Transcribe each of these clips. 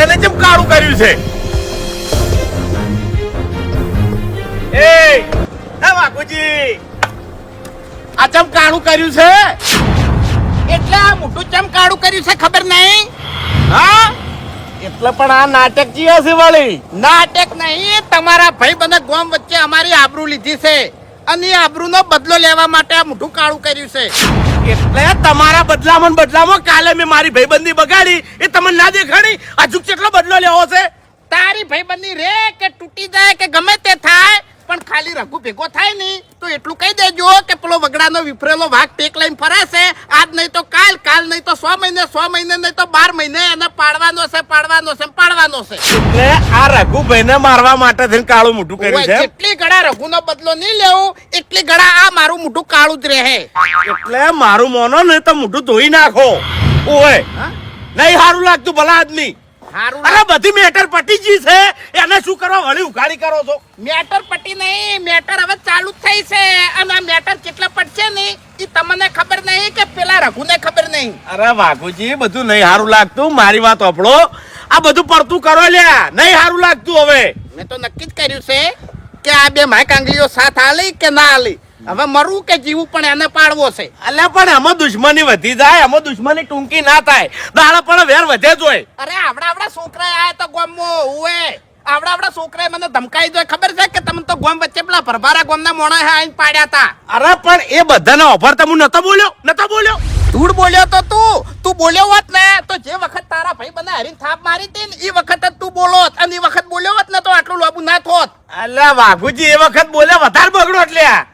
એને જેમ કાળું કર્યું છે. એ બાપુજી, આ ચમ કાળું કર્યું છે? એટલે આ મોટું ચમ કાળું કર્યું છે ખબર નહીં? હા, એટલે પણ આ નાટક જી હશે વળી. નાટક નહીં, તમારા ભાઈ બંને ગોમ વચ્ચે અમારી આબરૂ લીધી છે અને એ આબરૂનો બદલો લેવા માટે આ મોટું કાળું કર્યું છે. એટલે તમારા બદલામાં કાલે મેં મારી ભાઈબંધી બગાડી, એ તમને ના દેખાડી? હજુ કેટલો બદલો લેવો છે? તારી ભાઈબંધી રે કે તૂટી જાય કે ગમે તે થાય, પણ ખાલી રઘુ ભેગો થાય નહીં તો એટલું કહી દેજો કે પેલો વગડાનો વિફરેલો ભાગ ટેક લઈને ફરાશે. આજ નહીં તો કાલ, કાલ નહીં તો 100 મહિને, 100 મહિને નહીં તો 12 મહિને એને પાડવાનો છે. એટલે આ રઘુભાઈને મારવા માટે થઈને કાળું મોઢું કર્યું છે. જેટલી ગળા રઘુનો બદલો નહીં લેવું એટલી ગળા આ મારું મોઢું કાળું જ રહે. એટલે મારું મોનો ને તો મોઢું ધોઈ નાખો. ઓય નહીં સારું લાગતું ભલા આદમી. હારું અરે બધી મેટર પટી ગઈ છે, એને શું કરવા વળી ઉઘાડી કરો છો? મેટર પટી નહીં, મેટર હવે ચાલુ જ થઈ છે અને આ મેટર કેટલા પડશે ને એ તમને ખબર નહીં કે પેલા રઘુને ખબર નહીં. અરે વાઘુજી, બધું નહીં સારું લાગતું, મારી વાત સાંભળો. આ બધું પડતું કરો લ્યા, નહીં સારું લાગતું. હવે મેં તો નક્કી જ કર્યું છે કે આ બે માય કાંગલીઓ સાથ આલી કે ના આલી, હવે મરવું કે જીવું પણ એને પાડવો છે. અલ્યા પણ એમાં દુશ્મની વધી જાય, એમાં દુશ્મની ટૂંકી ના થાય. દાડા પણ વેર વધે જ હોય. અરે આવડા છોકરા આયા તો ગામમાં ઉએ આવડા છોકરાએ મને ધમકાઈ દો. ખબર છે કે તમને તો ગામ વચ્ચે પેલા ભરભારા ગામના મોણા આવીને પાડ્યા હતા. અરે પણ એ બધાને ઓફર તો હું નતો બોલ્યો. ધૂળ બોલ્યો તો તું બોલ્યો હોત ને તો જે વખત તારા ભાઈ બને હરીને થાપ મારી હતી ને એ વખત જ તું બોલોત અને એ વખત બોલ્યો હોત ને તો આટલું લાંબુ ના થોત. અલ્યા વાઘુજી, એ વખત બોલ્યા વધારે બગડો. એટલે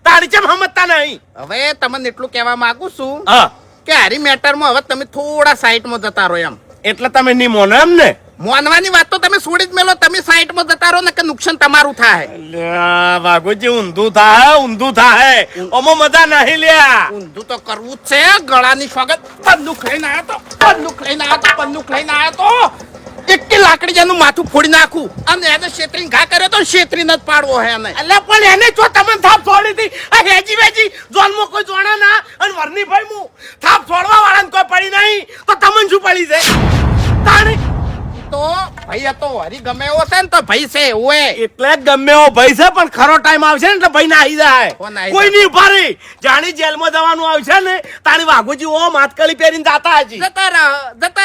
તારી ચમ સમજતા નહીં. હવે તમને એટલું કહેવા માંગુ છું હા, કે હારી મેટરમાં હવે તમે થોડા સાઈડમાં જતા રહો એમ. એટલે તમે નહીં મોનો એમ ને? મોનવાની વાત તો તમે છોડી જ મેલો, તમે સાઈડમાં જતા રહો ને કે નુકસાન તમારું થાય. અલ્યા વાઘુજી, ઊંધું થાય. ઓમાં મજા નહીં લ્યા. ઊંધું તો કરવું જ છે. ગળાની સ્વાગત બંદૂક લઈને આવ્યો તો એકટી લાકડી જેનું માથું ફોડી નાખું અને એને શેતરીને ઘા કર્યો તો શેતરીને જ પાડવો હે એને. અલ્યા પણ એને જો તમે થાપ છોડી હતી, આ હેજી વેજી જોનમાં કોઈ જોણા ના, અને વરની ભાઈ હું થાપ છોડવા વાળાને કોઈ પડી નહીં તો તમને શું પડી છે? તાણી તો ભાઈ હતો હરી ગમે એવો છે ને તો ભાઈ છે ઓએ. એટલે જ ગમે એવો ભાઈ છે, પણ ખરો ટાઈમ આવશે ને એટલે ભાઈ ના આવી જાય. કોણ આવી કોઈ નહીં ઉભા રહી. જાણી જેલમાં જવાનું આવશે ને તારી વાઘુજી ઓ માથકળી પહેરીને જાતા હજી. જતા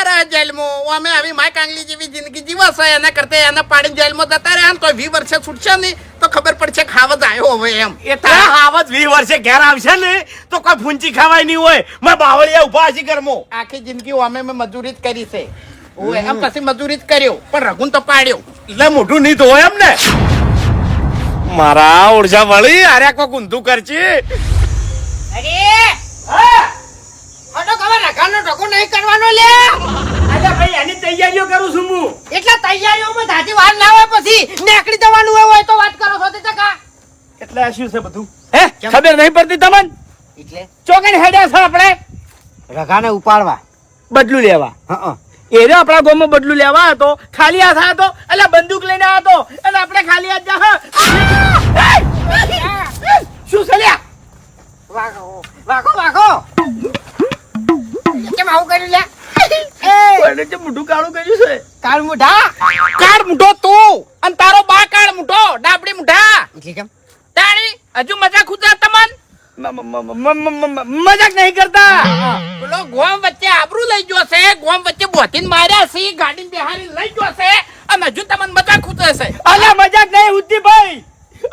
રહે જેલમાં. અમે આવી માય કાંગલી જેવી જિંદગી જીવો છે એના કરતા એને પાડીને જેલમાં જતા રહ્યા ને તો 20 વર્ષે છૂટશે ને તો ખબર પડશે ખાવત આવ્યો હવે એમ. એ તારા હાવત 20 વર્ષે ઘેર આવશે ને તો કોઈ ફૂંચી ખાવાય નહીં હોય. મેં બાવળિયા ઉભા હજી ઘરમાં. આખી જિંદગી અમે મજૂરી જ કરી છે ઓએ. એમ પછી મજૂરી જ કર્યો પણ રઘુન તો પાડ્યો. એટલે મોઢું નહીં ધોય એમ ને? મારા ઓળજા વળી આર્યા કોઈ ઊંધું કરશે. નહીં કરવાનો લે. અરે ભાઈ, એની તૈયારીઓ કરું છું હું. એટલે તૈયારીઓમાં ધાતી વાર ના હોય પછી નીકળી જવાનું હોય તો વાત કરો છો તે ટકા. એટલે આ શું છે બધું? હે, ખબર નહીં પડતી તમને? એટલે ચોકન હેડ્યા છો આપણે રઘાને ઉપાડવા બદલું લેવા. હા એ આપણા ગામમાં બદલું લેવા હતો, ખાલી હાથ હતો, એટલે બંદૂક લઈને આવ્યો હતો અને આપણે ખાલી હાથ શું છે લ્યા? વાગો કેમ આવું કર્યું લે? મોઢું કાળું કર્યું છે. કાળ મુઢો તું અને તારો બા કાળ મુઢો ડાબડી મુઢા. તાણી હજુ મજાક ઉતરા તમન? મજાક નહીં કરતા. પેલો ગોમ વચ્ચે આબરૂ લઈ ગયો છે, ગોમ વચ્ચે બોધીને માર્યા છે, ગાડીને બેહારી લઈ ગયો છે અને હજુ તમને મજાક ઉતરે છે. અલ્યા મજાક નહીં ઉઠતી ભાઈ.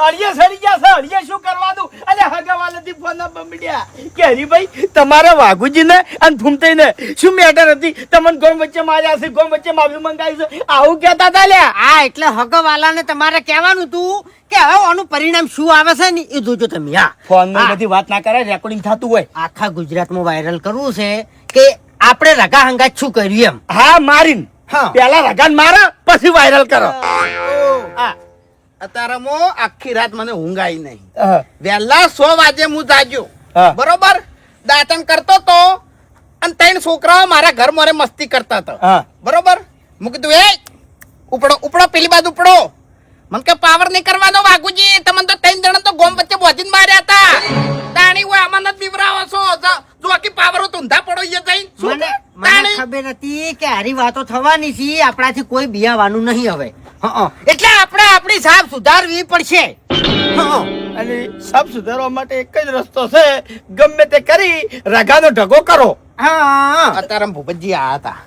અળિયા સડી ગયા છે. અળિયા શું કરવાનું? અલ્યા હગાવાલાથી ફોન બમડ્યા કે હરીભાઈ તમારા વાઘુજીને અને ફૂમતાઈને શું મેટર હતી? તમને ગોમ વચ્ચે માર્યા છે, ગોમ વચ્ચે માફી મંગાવી છે, આવું કહેતા હતા લ્યા. હા, એટલે હગવાલાને તમારે કહેવાનું તું કે હવે આનું પરિણામ શું આવે છે ને એ જોજો તમે. હા, ફોન માં બધી વાત ના કરે, રેકોર્ડિંગ થતું હોય. આખા ગુજરાતમાં વાયરલ કરવું છે કે આપણે રગા હંગાત શું કર્યું એમ. હા, મારીને પેલા રગાન મારો પછી વાયરલ કરો. હા, અત્યારે આખી રાત મને ઊંઘ આવી નહીં. વહેલા 100 વાગે હું જાગ્યો બરોબર, દાંતન કરતો તો અને 3 છોકરાઓ મારા ઘર મોરે મસ્તી કરતા હતા બરોબર. હું કીધું એ ઉપડો પેલી બાજુ ઉપડો. મને કે પાવર નહીં કરવાનો વાઘુજી, તમને તો 3 જણા તો ગોમ વચ્ચે બોધીને માર્યા હતા. તાણી હોય આમાં જ બીવરાવો છો. જો આખી પાવરો તો ઊંધા પડો અહીંયા જઈને. શું મને મને તાણી? ખબર હતી કે હારી વાતો થવાની છે, આપણાથી કોઈ બિયાવાનું નહીં હવે. હં. એટલે આપણે આપણી સાફ સુધારવી પડશે. હં. અને સાફ સુધારવા માટે એક જ રસ્તો છે, ગમે તે કરી રગાનો ઢગો કરો. હા. અત્યારે ભૂપતજી આયા હતા.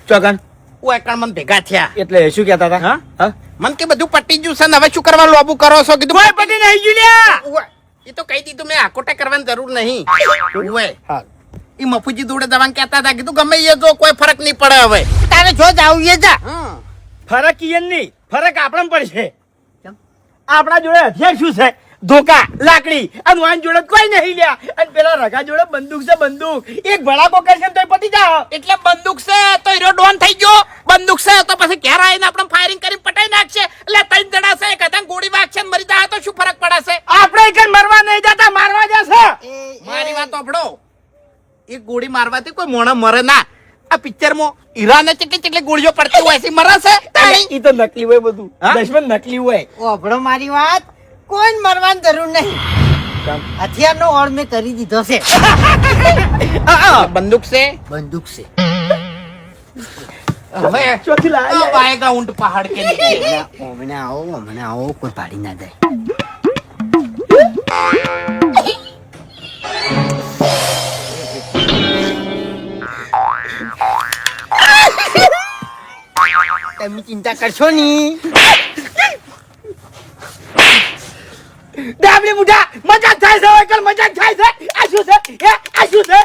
ચોકન હું એકણ મને ભેગા થયા. એટલે શું કહેતા હતા? હા? હા? મને કે બધું પટી ગયું છે ને હવે શું કરવા લોબુ કરો છો? કીધું કોઈ પટી નહીં જુલિયા. ઉવ્વે. એ તો કહી દીધું મેં આકોટા કરવાની જરૂર નહીં. ઉવ્વે. હા. એ મફુજી જોડે દવા કહેતા હતા, કીધું ગમે એ જો કોઈ ફરક નહીં પડે હવે. તારે જો જાવું એ જા. હમ. ફરક ઈ નહીં, ફરક આપણા પડશે. કેમ? આપણા જોડે હથિયાર શું છે? ધોકા, લાકડી. અને વાન જોડે કોઈ નહીં લ્યા. અને પેલા રગા જોડે બંદૂક છે, બંદૂક. એક ભડાકો કરશે તો પટી જાઓ. એટલે બંદૂક છે તો હીરો ડોન થઈ ગયો. બંદૂક છે તો પછી ઘેર આવીને આપણે ફાયરિંગ કરી પટાઈ નાખશે. એટલે ત્રણ જણા છે, એક હતા ગોળી વાગશે ને મરી જાય તો શું ફરક પડશે? આપણે એક મરવા નહીં જતા, મારવા જશે. મારી વાત સાંભળો. એક ગોળી મારવાથી કોઈ મોણા મરે ના. આ પિક્ચરમાં હીરાને કેટલી કેટલી ગોળીઓ પડતી હોય છે, મરે છે? ઈ તો નકલી હોય બધું. હા? દશમન નકલી હોય. ઓભળો મારી વાત, કોઈ મરવાની જરૂર નહીં. હથિયારનો ઓર્ડ મેં કરી દીધો છે. બંદૂક છે. બંદૂક છે. હવે ચોથી લાયા. अब आएगा ऊंट पहाड़ के नीचे. હમણાં આવો કોઈ પાડી ના જાય. તમે ચિંતા કરશો ની. ડાબલી મુઢા, મજાક થાય છે, વૈકલ મજાક થાય છે. આ શું છે? હે? આ શું છે?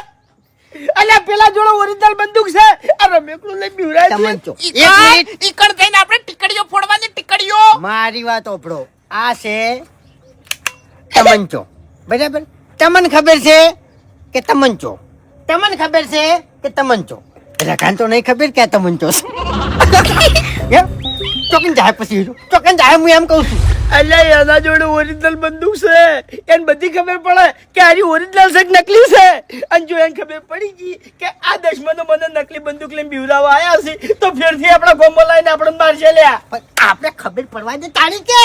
અલ્યા પેલા જોડે ઓરિજિનલ બંદૂક છે. આ રમેકડું લઈ બીવરાય છે. તમંચો. એક ઈકડ મિનિટ. ઈકડ થઈને આપણે ટીકડીઓ ફોડવાની ટીકડીઓ. મારી વાત ઓપડો. આ છે તમંચો, બરાબર? તમને ખબર છે કે તમંચો, તમને ખબર છે કે તમંચો, રકાન તો નહીં ખબર કે આ તમંચો છે. એમ? ચોકન જાય પછી ચોકન જાય, હું એમ કહું છું. અલ્યા એના જોડે ઓરિજિનલ બંદૂક છે. એને બધી ખબર પડે કે આરી ઓરિજિનલ છે કે નકલી છે. અને જો એને ખબર પડી ગઈ કે આ દશમનો મને નકલી બંદૂક લઈને બીવરાવા આયા છે, તો ફેરથી આપણા ગોમમાં લાઈને આપણે મારશે લ્યા. પણ આપણે ખબર પડવા દે તાળી કે.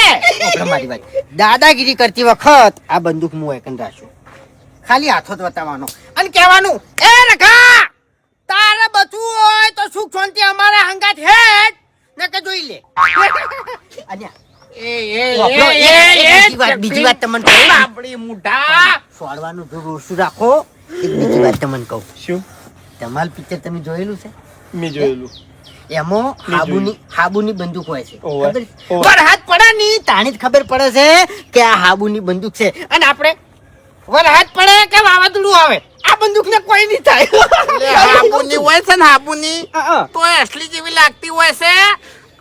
ઓપડો મારી વાત, દાદાગીરી કરતી વખત આ બંદૂક હું એકન રાખું, ખાલી હાથો જ બતાવવાનો અને કહેવાનું, એ રખા, તારે બચવું હોય તો સુખ શાંતિ અમારા હંગાત હેડ નકે જોઈ લે. અન્યા બીજી વાત તમને કહું. બાપડી મુઢા. સોડવાનું જો ઓછું રાખો. એક બીજી વાત તમને કહું. શું? ધમાલ પિક્ચર તમે જોયેલું છે? મેં જોયેલું. એમાં હાબુની બંદૂક હોય છે. ઓવે. ખબર? ઓવે. વરહાદ પડે ની તાણી જ ખબર પડે છે કે આ હાબુની બંદૂક છે. અને આપણે વરહાદ પડે કે વાવાઝોડું આવે, આ બંદૂક ને કોઈ નહીં થાય. એટલે હાબુની હોય છે ને, હાબુની હા. તો એ અસલી જેવી લાગતી હોય છે.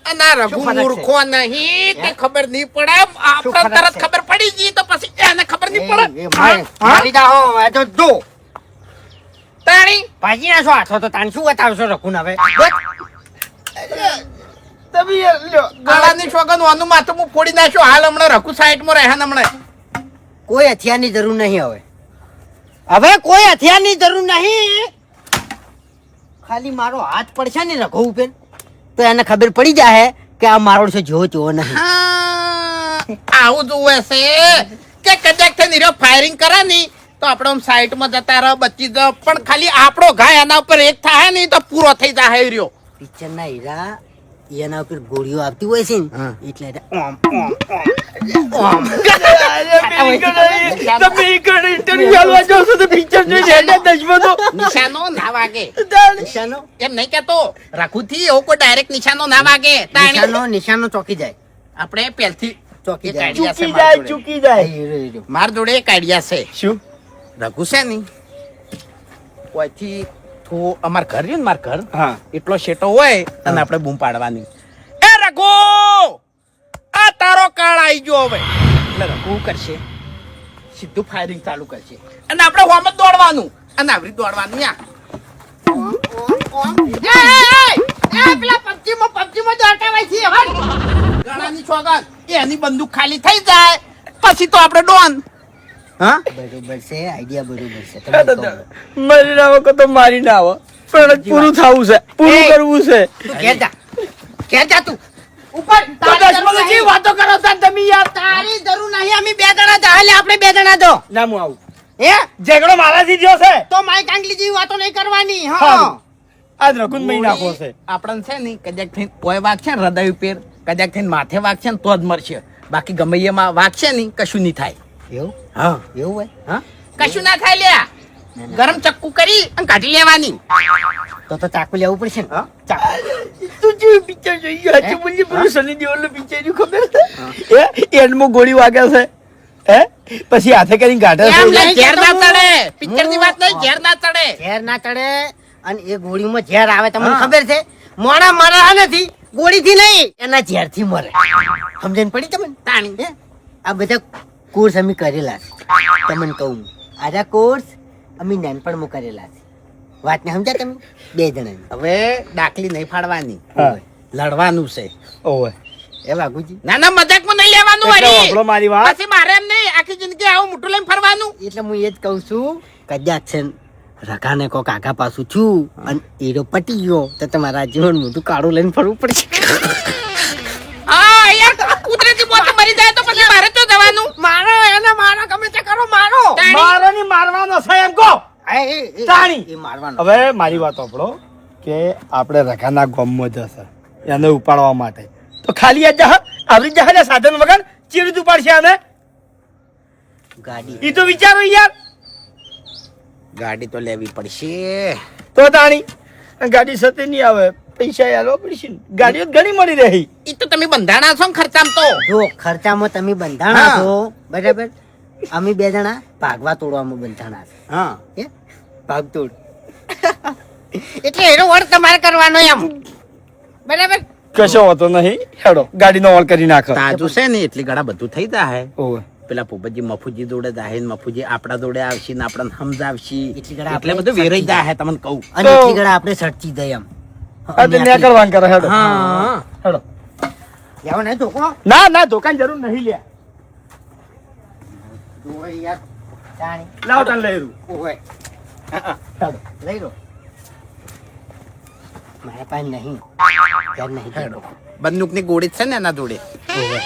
અને આ રઘુ શું ફરક છે? મૂર્ખો નહીં, તે ખબર નહીં પડે. આપણે ફરક તરત છે? ખબર પડી ગઈ તો પછી એને ખબર નહીં પડે. મારી દાહો આ તો જો તાણી ભાજી ના શું હાથો તો તાણ શું બતાવશો રખું હવે. તમે યાર લ્યો. ગાળાની સોગંદ વાનું માથું હું ફોડી નાખ્યો. હાલ હમણાં રઘુ સાઈડમાં રહે ને હમણાં. કોઈ હથિયારની જરૂર નહીં હવે. હવે કોઈ હથિયારની જરૂર નહીં. ખાલી મારો હાથ પડશે ને રઘુ ઉપર તો એને ખબર પડી જાય કે આ મારો છે જેવો તેવો નહીં. હા, આવું જોવે છે કે કદાચ થઈને હીરો ફાયરિંગ કરે ની તો આપણે આમ સાઈડમાં જતા રહો, બચી જાવ. પણ ખાલી આપણો ઘા એના ઉપર એક થાય ને તો પૂરો થઈ જાય હીરો. પિક્ચર ના હીરા એના ઉપર ગોળીઓ આવતી હોય છે ને હા. એટલે ઓમ ઓમ ઓમ તમે ઈકડ ઇન્ટરવ્યુ આલવા જાઓ છો તો પિક્ચર જોઈને હેડે દશમનો. નિશાનો ના વાગે. નિશાનો એમ નહીં કેતો, રઘુથી એવો કોઈ ડાયરેક્ટ નિશાનો ના વાગે. તાણી નિશાનો ચોકી જાય. આપણે પહેલથી ચોકી એક જાય. idea છે ચૂકી માર જાય, જોડે. ચૂકી જાય. હીરો. માર જોડે એક આઈડિયા છે. શું? રઘુ છે ની ઓયથી અમાર ઘર રહ્યું ને, માર ઘર હા. એટલો શેટો હોય અને આપણે બૂમ પાડવાની, એ રઘુ આ તારો કાળ આવી ગયો હવે. એટલે રઘુ શું કરશે, સીધું ફાયરિંગ ચાલુ કરશે અને આપણે હોમ જ દોડવાનું અને આવરી દોડવાનું. ગણાની સોગંદ એની બંદૂક ખાલી થઈ જાય પછી તો આપણે ડોન. હા, બરોબર છે, આઈડિયા બરોબર છે. તમે કહો. મરી ના આવો તો મારી ના આવો, પણ પૂરું થવું છે, પૂરું એ. કરવું છે. તું ઘેર જા. ઘેર જા તું. ઉપર તો દશમનો જેવી વાતો કરો છો તમે યાર. તારી જરૂર નહીં. અમે બે જણા જા. હાલે આપણે બે જણા જો. ના હું આવું. હે ઝઘડો મારાથી થયો છે તો માય કાંગલી જેવી વાતો નહીં કરવાની હા સારું. આજ રઘુન મહી નાખો છે આપણને છે ને કદાચ થઈને કોઈ વાગશે ને હૃદય ઉપર કદાચ થઈને માથે વાગશે ને તો જ મરશે બાકી ગમે એમાં વાગશે ને કશું નહીં થાય એવું હા એવું હોય હા કશું ના થાય લ્યા ગરમ ચક્કુ કરી અને કાઢી લેવાની તો ચાકુ લેવું પડશે ને હા? ચાકુ તું જે પિક્ચર જોઈ ગયો છે બોલી પેલું સની દેઓલનું પિક્ચર જો ખબર છે એ એન્ડમાં ગોળી વાગે છે હે પછી હાથે કરીને કાઢે એમ છે લે, ઝેર ના ચડે પિક્ચર ની વાત નહીં ઝેર ના ચડે ઝેર ના ચડે અને એ ગોળીમાં ઝેર આવે તમને ખબર છે મોણા મરા નથી ગોળીથી નહીં એના ઝેરથી મરે સમજણ પડી તમને તાણી હે? આ બધા કોર્સ અમે કરેલા છે તમને કહું આજા કોર્સ અમે નાનપણમાં કરેલા છે વાતને સમજ્યા તમે બે જણા હવે ડાકલી નહીં ફાડવાની હા. લડવાનું છે ઓવે એ વાઘુજી ના ના મજાકમાં નહીં લેવાનું એટલે વળી. વાપરો મારી વાત. પછી મારે એમ નહીં આખી જિંદગી આવું મોટું લઈને ફરવાનું એટલે હું એ જ કહું છું કદાચ છે ને રકાને કો કાકા પાછું છું અને એરો પટી ગયો તો તમારા જીવન મોટું કાળું લઈને ફરવું પડશે હા યાર કુદરતી મોત મરી જાય તો પછી મારે તો જવાનું મારો એને મારો ગમે તે કરો મારો તાણી. મારો ની મારવાનો છે એમ કહો તાણી. એ મારવાનો હવે મારી વાત સાંભળો કે આપણે રકાના ગામમાં જશે એને ઉપાડવા માટે તો ખાલી આ જહ આવરી જહાજ સાધન વગર ચીડ ઉપાડશે આને ગાડી ઈ તો વિચારો યાર ગાડી તો લેવી પડશે તો તાણી ગાડી સતે નહીં આવે પૈસા આલવા પડશે ને. ગાડીઓ જ ઘણી મળી રહી ઈ તો તમે બંધાણા છો ને ખર્ચામાં તો જો ખર્ચામાં તમે બંધાણા હા. છો બરાબર અમે બે જણા ભાગવા તોડવામાં બંધાણા છે હા હે? ભાગ તોડ એટલે એનો વર્ક તમારે કરવાનો એમ બરાબર કશો હોતો નહીં હેડો ગાડીનો ઓલ કરી નાખો તાજુ છે ને એટલી ઘણા બધું થઈ જાય ઓવે પેલા પોપટજી મફુજી જોડે જાય ને મફુજી આપણા જોડે આવશે ને આપણને સમજાવશે એટલી ઘણા એટલે આપણે બધું વેરાઈ જાય તમને કહું અને તો- એટલી ઘડા આપણે સડચી દઈએ એમ આ તો ન્યા કરવાનું કરે હેડો હા હેડો લેવો ને ધોકો ના ના દુકાન જરૂર નહીં લ્યા જોવે યાર જાણી લાવ તાન લઈ રૂ ઓય હેડો લઈ લો મારા પાસે નહીં ઘર નહીં હેડો. બંદૂક ની ગોળી જ છે ને એના જોડે ઓય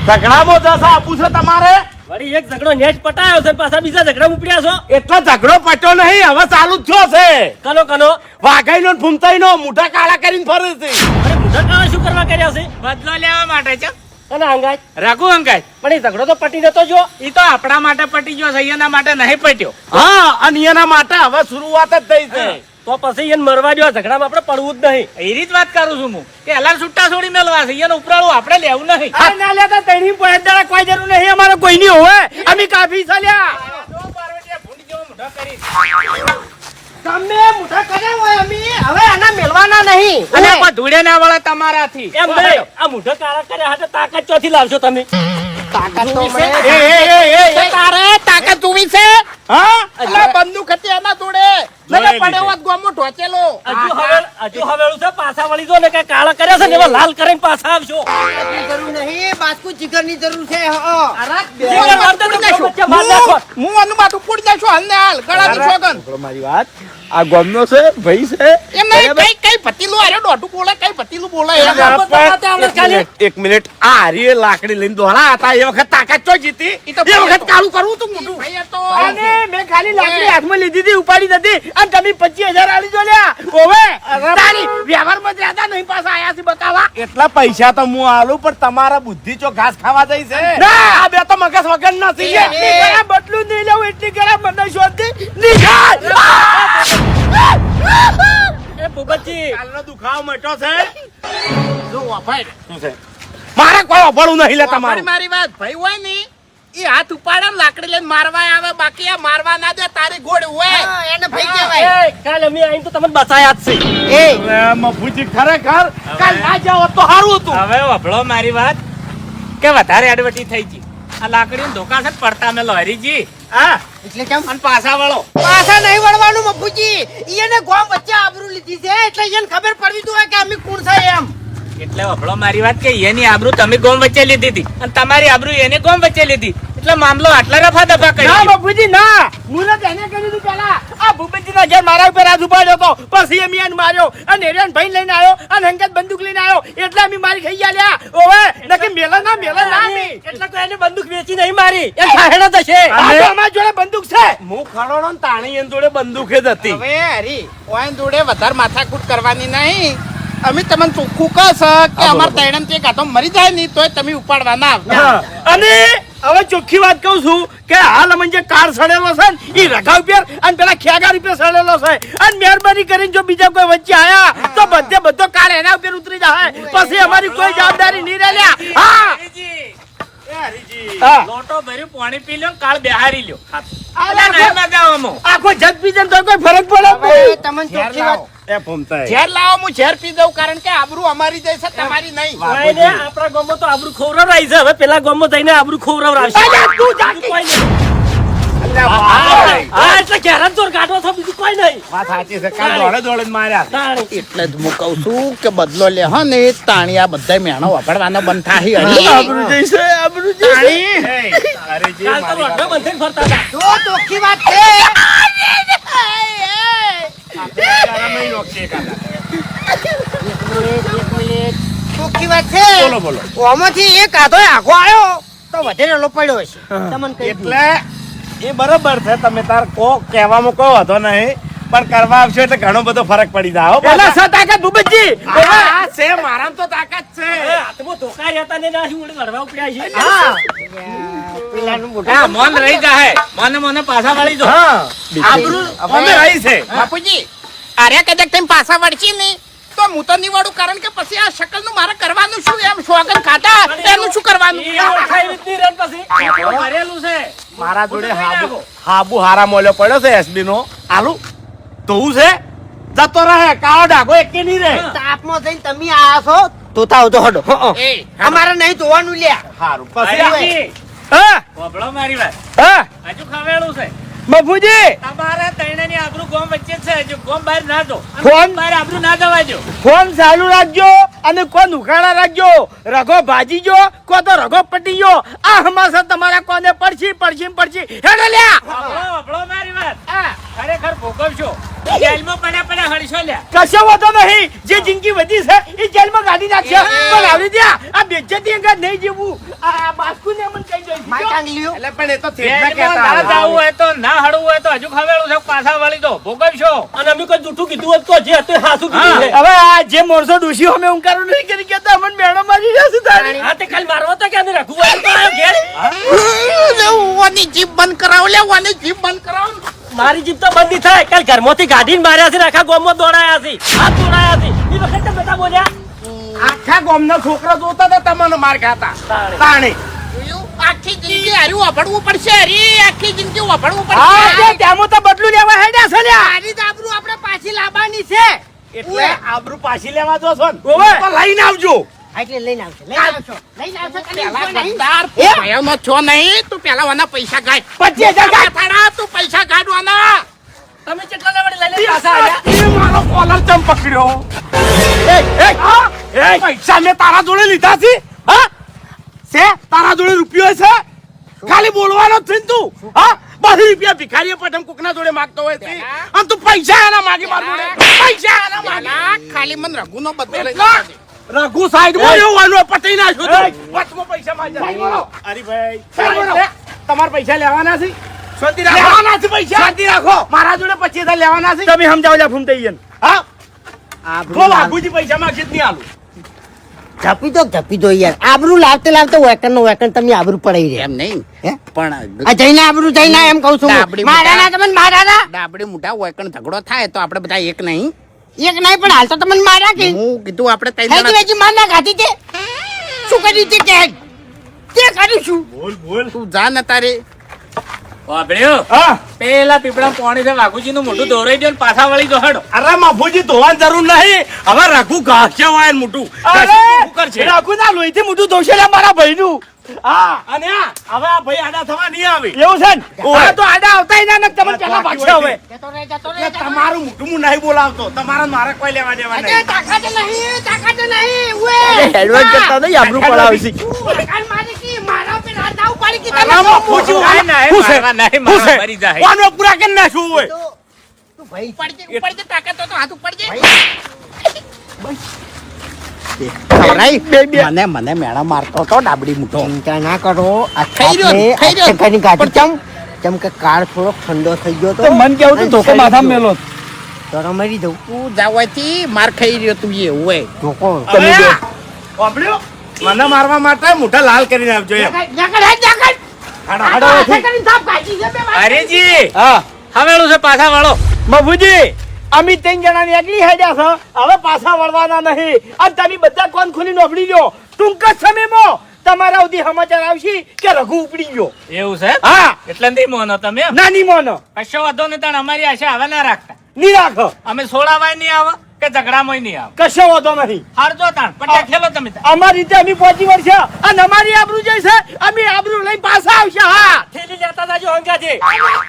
ઝઘડામાં દસ આપું છે તમારે વળી એક ઝઘડો નેટ પટાયો છે પાછા બીજા ઝઘડા ઉપડ્યા છો એટલો ઝઘડો પટ્યો નહીં હવે ચાલુ જ થયો છે કનો કનો વાઘાઈ નો ફૂમતાઈ નો મોઢા કાળા કરીને ફરે છે અરે મુઢા કાળા શું કરવા કર્યા છે બદલો લેવા માટે છે અને અંગાજ રઘુ અંગાજ પણ એ ઝઘડો તો પટી નતો જો ઈ તો આપણા માટે પટી ગયો છે એના માટે નહીં પટ્યો હા અને એના માટે હવે શરૂઆત જ થઈ છે તો પછી એને મરવા દો ઝઘડામાં આપણે પડવું જ નહીં એ રીત વાત કરું છું હું કે હલાર છૂટા છોડી મેલવા છે એનો ઉપરાળું આપણે લેવું નહીં આ ના લેતા તૈણી પોયદાડા કોઈ જરૂર નહીં અમારે કોઈ નહીં હોય અમે કાફી ચાલ્યા તમે મોઢા કર્યા હોય અમે હવે આના મેલવાના નહીં અને ધૂળે ના વળે તમારાથી એમ નહીં આ મુઢા કાળા કર્યા હાથે તાકાત ચોથી લાવશો તમે તાકાત તો એ મળે. એ તારે તાકાત જોવી છે હા એટલે બંદૂક હતી એના જોડે મને પડ્યો હોત ગોમો ઢોચેલો હજુ હવેળું છે પાછા વળી દો ને કે કાળા કર્યા છે ને એવા લાલ કરીને પાછા આવશો તાકાતની જરૂર નહીં બાસ્કુ જીગરની જરૂર છે હો. જીગર મારતા તો કોઈ વચ્ચે માર નાખો. હું આનું માથું ફૂડી જાશું હાલ ને હાલ ગળાની સોગન સાંભળો મારી વાત આ ગામનો છે ભાઈ છે એમ નહીં કઈ કઈ પતીલું આરે દોઢું બોલે કઈ પતીલું બોલે એમ. એક મિનિટ આ હારીએ લાકડી લઈને દોડા હતા એ વખત તાકાત ચો જીતી ઈ તો એ વખત કાળું કરવું તું મોટું ભાઈ એ તો અને મેં ખાલી લાકડી હાથમાં લીધી હતી ઉપાડી નથી અને તમે 25,000 આલી જો લ્યા ઓવે તારી વ્યવહારમાં જ રહેતા નહીં પાછા આયા છે બકાવા એટલા પૈસા તો હું આલું પણ તમારા બુદ્ધિ ચો ઘાસ ખાવા જાય છે ના આ બે તો મગજ વગર નથી એટલી ગળા બદલું નહીં લેવું એટલી ગળા મને શોધતી નિકાલ એ ભૂપતજી કાલનો દુખાવો મટ્યો છે જો વાભાઈ શું છે મારે કોઈ અભળું નહીં લે તમારી તમારું મારી વાત ભાઈ હોય ને એ હાથ ઉપાડે ને લાકડી લઈને મારવા આવે બાકી આ મારવા ના દે તારી ગોળ હોય હા, એને ભાઈ કહેવાય એ કાલે અમે આઈને તો તમને બચાયા જ છે એ અરે મફુજી ખરેખર કાલ ના જાવ તો સારું હતું હવે વભળો મારી વાત કે વધારે એડવર્ટી થઈ ગઈ આ લાકડી ધોકા છે પડતા મેં લોહરીજી હા એટલે કેમ અને પાછા વળો પાછા નહીં વળવાનું મફુજી ઈને ગોમ વચ્ચે આબરૂ લીધી છે એટલે એને ખબર પડવી જોઈએ કે અમે કોણ છે એમ એટલે વભળો મારી વાત કે એની આબરૂ તમે ગોમ વચ્ચે લીધી હતી અને તમારી આબરૂ એને ગોમ વચ્ચે લીધી એટલે મામલો આટલા રફા દફા ના કરી બાપુજી ના મુરત એને કર્યું હતું પેલા આ ભૂપેન્દ્રના ઘેર મારા ઉપર હાથ ઉપાડ્યો હતો, પછી અમે એને માર્યો અને હેરાન ભાઈ લઈને આવ્યો અને અંકિત બંદૂક લઈને આવ્યો એટલે અમે મારી ખાઈ ગયા લ્યા. ઓવે નકે મેલા ના અમે. એટલે કોઈ એને બંદૂક વેચી નહીં મારી એ ખાહેડો થશે. આ તો અમારી જોડે બંદૂક છે. હું ખડોનો ને તાણી એની જોડે બંદૂકે જ હતી. હવે હરી ઓય જોડે વધારે માથાકૂટ કરવાની નહીં. અમે તમને ચોખ્ખું કહો છો કે અમાર તૈણમ તે કાઢો મરી જાય નહીં તોય તમે ઉપાડવાના આવતા. હા. અને હવે ચોખ્ખી વાત કહું છું કે હાલ અમને જે કાર સડેલો છે ને એ રઘા ઉપર અને પેલા ખેગા રૂપિયા સડેલો છે અને મહેરબાની કરીને જો બીજા કોઈ વચ્ચે આયા તો બધો કાર એના ઉપર ઉતરી જાય પછી અમારી કોઈ જવાબદારી નહીં રહ્યા. હા હા. લોટો ભર્યું પાણી પી લ્યો કાળ બેહારી લ્યો અલા, નહીં મગાવવામાં. આખો જગ પી જાય તો કોઈ ફરક પડે હવે તમને ઝેર ચોખ્ખી લાવો. વાત એ ભૂમતાઈ. ઝેર લાવો હું ઝેર પી દઉં કારણ કે આબરૂ અમારી જાય છે તમારી નહીં. કોઈને આપણા ગામમાં તો આબરૂ ખવડાવરાઈ છે. હવે પેલા ગામમાં જઈને આબરૂ ખવડાવરાવશે. અલા, તું જા બીજું કોઈ નહીં. અલ્યા ભાઈ. હા એટલે ઘેરા જ જોર કાઢો છો બીજું કોઈ નહીં. વાત સાચી છે. કાલ દોડે દોડે જ માર્યા. તાણી. એટલે જ હું કહું છું કે બદલો લે હો ને તાણી આ બધા મેણો વાપરવાનો બંધ થાય હરી. આબરૂ જઈશે આબરૂ જઈશે. તાણી અરે જી કાલ તો રોટલો બંધીને ફરતા હતા. જો ચોખ્ખી વાત છે. મારી નોકરી કાઢા. એક મિનિટ. ચોખ્ખી વાત છે. બોલો બોલો. ઓમાંથી એક આધો આખો આવ્યો તો વધેરેલો પડ્યો હશે. તમને કહી દઉં. એટલે એ બરોબર છે તમે તાર કો કહેવામાં કહો હતો નહીં પણ કરવા આવશો એટલે ઘણો બધો ફરક પડી જાય હો પેલા પાછા. સતાકત ભૂપતજી. હા, છે મારામાં તો તાકાત છે. હવે હાથમાં ધોકા રહેતા ને ના શું વળી લડવા ઉપડ્યા છે. હા પેલાનું મોઢું હા મન રહી જાય મને પાછા વાળી દો. હા આબરૂ અમે રહી છે. બાપુજી આર્યા કદાચ તમે પાછા વળશી નહીં તો હું તો નહીં વળું કારણ કે પછી આ શકલનું મારે કરવાનું શું એમ સોગન ખાતા એનું શું કરવાનું. એ ઓળખાય જ નહીં રેન પછી. આપણું ભરેલું છે. મારા જોડે ખોટું નહીં હાબુ નાખો. હાબુ હારા મોલ્યો પડ્યો છે એસબી નો આલુ ધોવું છે જતો રહે કાળો ડાઘો એકે નહીં રહે. તાપમાં જઈને તમે આયા છો તો તાવ તો હડો. એ અમારે નહીં ધોવાનું લ્યા. હારું પછી ભાઈજી, હા હોભળો મારી વાત. હા હજુ ખાવેલું છે. બાપુજી તમારા ત્રણેયની આબરૂ ગામ વચ્ચે જ છે. હજુ ગામ બહાર ના દો. અને ફોન? ગામ બહાર આબરૂ ના દવાજો. ફોન ચાલુ રાખજો અને કોણ ઉખાડા રાખજો. રઘો ભાજી જો કો તો રઘો પટી ગયો. આ હમાસા તમારા કોને પડશે હેડો લ્યા. હોભળો મારી વાત. ખરેખર ભોગવશો. જેલમાં પડ્યા હળશો લ્યા. કશો વાંધો નહીં. જે જિંદગી વધી છે એ જેલમાં કાઢી નાખશે. પણ આવડી દ્યા આ બેજ્જતી અંગત નહીં જેવું આ બાસ્કુને અમને કહી દઈશ. માય કાંગલીઓ. એટલે પણ એ તો થેટના જેલમાં કહેતા ના હતા. જાવું હોય તો ના હળવું હોય તો હજુ ખાવેલું છે પાછા વાળી દો. ભોગવશો. અને અમે કોઈ જૂઠું કીધું હોત તો જે હતું એ હાચું કીધું છે. હવે આ જે માણસો ડોશી અમે ઊંકારો નહીં કરી કેતા અમને મેળો મારી જશે તારી. હા તે ખાલી મારવા તો ક્યાં રાખવું હોય તો આયો ઘેર. ઓની જીભ બંધ કરાવો લે ઓની જીભ બંધ કરાવો. મારી જીભ તો બંધ નહીં થાય. કાલ ઘરમાંથી કાઢીને માર્યા છે ને આખા ગામમાં દોડાયા છે. હાથ દોડાયા છે. એ વખતે બધા બોલ્યા. આખા ગામના છોકરા જોતા હતા તમને માર ખાતા તાણી. જોયું? આખી જિંદગી હારું વાપરવું પડશે હરી આખી જિંદગી વાપરવું હા પડશે. તે ત્યાંમાં તો બદલું લેવા હેડ્યા છે લ્યા. આની તો આબરૂ આપણે પાછી લાવવાની છે. એટલે આબરૂ પાછી લેવા જો છો ને ઓવે. તો લઈને આવજો. હા, એટલે લઈને આવશે. લઈને આવશો. લઈને આવશો. તમે પેલા ઊભો નહીં. ગદ્દાર ભયાનો છો નહીં તું પેલા વાના પૈસા ગાઢ. 25,000 ગાઢ. થાડા તું પૈસા ગાઢવાના. તમે કેટલા લેવડે લઈ લઈ પાછા આવ્યા? એ મારો કોલર ચમ પકડ્યો. એ પૈસા મેં તારા જોડે લીધા છે હા છે તારા જોડે રૂપિયો છે ખાલી બોલવાનો જ છે ને તું હા 12 રૂપિયા ભિખારીએ પટમ કોકના જોડે માંગતો હોય છે અને તું પૈસા એના માગી માર જોડે પૈસા એના માગી પેલા ખાલી મને રઘુનો બદલો લઈ એટલા? જજે. રઘુ સાઈડ માં રહેવાનું પતાઈ નાખ્યો તો વચમાં પૈસા માંગ્યા અરે ભાઈ તમારે પૈસા લેવાના છે શાંતિ રાખો. લેવાના છે પૈસા શાંતિ રાખો. મારા જોડે 25,000 લેવાના છે તમે સમજાવો લ્યા ફૂમતાઈ ઈયન. હા આબરૂ તો લાવ- વાઘુજી પૈસા માંગશે જ નહીં આલું ઝપી દો યાર. આબરૂ લાવતે વેકન તમે આબરૂ પડાઈ રહ્યા. એમ નહીં હે? પણ આ જઈને આબરૂ જઈને એમ કહું છું ડાબડી મારા ના તમને મારા ના ડાબડી મોટા હોય કણ ઝઘડો થાય તો આપણે બધા એક નહીં. એક નહીં પણ હાલ તો તમને મારા કે હું કીધું આપણે ત્રણ હેજી જણા વેજી માર ના ખાધી તે શું કર્યું તે કે તે કર્યું શું બોલ બોલ તું જા ને તારે હોભળ્યો? હા પેલા પીપળા પાણી છે વાઘુજીનું મોઢું દોરાઈ દો ને પાછા વાળી દો હેડો. અરે માફુજી ધોવાની જરૂર નહીં હવે રઘુ ઘાસ્યા વાય ને મોટું ઘાસ્યું શું કરશે? રાખું ના લોહીથી મોઢું ધોશે લ્યા મારા ભાઈનું. હા અને હવે આ ભાઈ આડા થવા નહીં આવે એવું છે ને? ઓવે. હવે તો આડા આવતા ય ના ને તમને પેલા ભાગશે હવે. જતો રહે જતો એટલે તમારું મોઢું હું નહીં બોલાવતો તમારા ને મારે કોઈ લેવા દેવા નહીં તાકાત નહીં ઉએ એડવાન્સ કરતા નહીં આબરૂ પડાવશે. વાકાન મારી કી મારા ઉપર હાથ ના ઉપાડી કી આરામ તમે પૂછ્યું. નહીં, શું છે? મારવા નહીં, શું છે? મારવા મરી જાય. વાનો પૂરા કરી નાખ્યું હોય ભાઈ ઉપડજે તાકાત હોય તો હાથ ઉપડજે ખવડાય. મને મેળા મારતો તો ડાબડી મૂઠો ચિંતા ના કરો આ ખાઈ રહ્યો, છાપને ખાઈ રહ્યો. આખેકાની ગાડી ચમ કે કાળ થોડો ઠંડો થઈ ગયો તો મન કેવું તું ધોકો માથામાં મેલો તો રમાડી દઉં તું જાવાથી માર ખાઈ રહ્યો તું એવું હોય ધોકો તમે બે વાપર્યો? મને મારવા માટે મોઢા લાલ કરીને આવજો એમ હાડો, હાડો. અરેજી હા હવેલું છે પાછા વાળો બાબુજી અમે 3 જણા નીકળી હેડ્યા છો હવે પાછા વળવાના નહીં અને તમે બધા કોણ ખોલી નોકરી લ્યો ટૂંક જ સમયમાં તમારા સુધી સમાચાર આવશે કે રઘુ ઉપડી ગયો એવું છે હા એટલે નહીં મોનો તમે એમ? નાની મોનો કશો વાંધો નહીં તાણ અમારી આશા હવે ના રાખતા ની રાખો અમે સોડાવાય નહીં આવે કે ઝઘડામાં નહીં આવે કશો વાંધો નહીં હારજો તાણ પણ ખેલો તમે તાણ. અમારી રીતે અમે પહોંચી વળશે અને અમારી આબરૂ જે છે અમે આબરૂ લઈને પાછા આવશે હા થેલી લેતા જાજો હંગાજી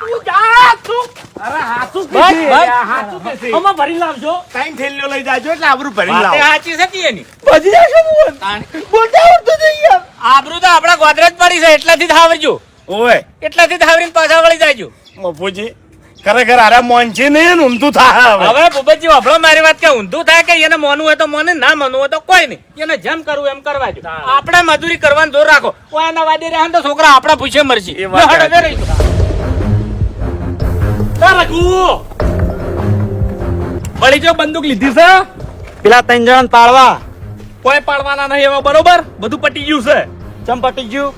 તું જા તું અરે હાથું બસ, કીધી. બસ. આ હાથું કીધી. આમાં ભરી લાવજો ત્રણ થેલીઓ લઈ જાજો એટલે આબરૂ ભરીને વાતે લાવો. સાચી છે તી એની પછી જશો બોલ તાણ. બોલતા આવડતું નહીં યાર આબરૂ તો આપણા ગોદરેજ પડી છે એટલાથી જ હાવરજો ઓય એટલાથી જ હાવરીને પાછા વળી જાજો બાપુજી ખરેખર અરે મોનજી ને ઊંધું થાય હવે. હવે ભૂપતજી વાપરો મારી વાત કે ઊંધું થાય કે એને મોનવું હોય તો મોને ના મોનવું હોય તો કોઈ નહીં એને જેમ કરવું એમ કરવા દો આપણે મજૂરી કરવાનું જોર રાખો કોઈ એના વાદે રહે તો છોકરા આપણા પૂછે મરશે એ વાત લે, હળવે રહી જાઓ. રઘુ બળી જો બંદૂક લીધી છે પેલા 3 જણા પાડવા કોઈ પાડવાના નહીં એવા બરોબર બધું પટી ગયું છે ચમ પટી ગયું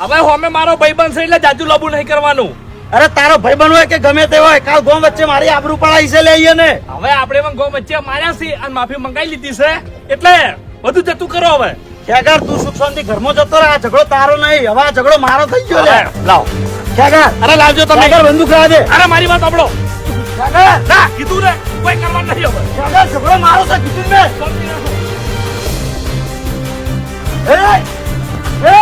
હવે હોમે મારો ભાઈબંધ છે એટલે જાજુ લાંબુ નહીં કરવાનું અરે તારો ભાઈબંધ હોય કે ગમે તે હોય કાલ ગોમ વચ્ચે મારી આબરૂ પડાઈ છે લઈએ ને હવે આપણે પણ ગો વચ્ચે માર્યા છે અને માફી મંગાઈ લીધી છે એટલે બધું જતું કરો હવે ખેગાર તું સુખ શાંતિ ઘરમાં જતો રહે આ ઝઘડો તારો નહીં હવે આ ઝઘડો મારો થઈ ગયો લે લાવો ખેગાર અરે લાવજો તમે ખેગાર બંદૂક લાવ દે અરે મારી વાત સાંભળો ખેગાર ના કીધું ને કોઈ કરવા નહીં હવે ખેગાર ઝઘડો મારો છે કીધું ને એ એ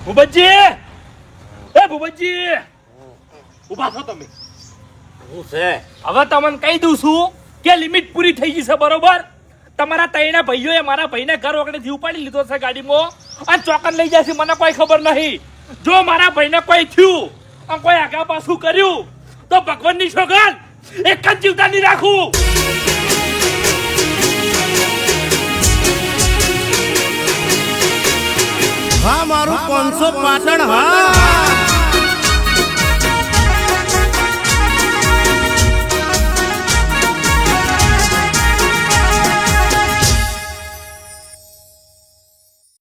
ભૂપતજી એ ભૂપતજી ઉભા થો તમે શું છે હવે તમને કહી દઉં છું કે લિમિટ પૂરી થઈ ગઈ છે બરોબર તમારા તૈણા ભાઈઓએ મારા ભાઈને ઘર વગડેથી ઉપાડી લીધો છે ગાડીમાં અને ચોકન લઈ જશે મને કોઈ ખબર નહીં જો મારા ભાઈને કોઈ થયું અને કોઈ આગા પાછું કર્યું તો ભગવાનની સોગંદ એક જ જીવતા નહીં રાખું હા મારું 500 પાટણ હા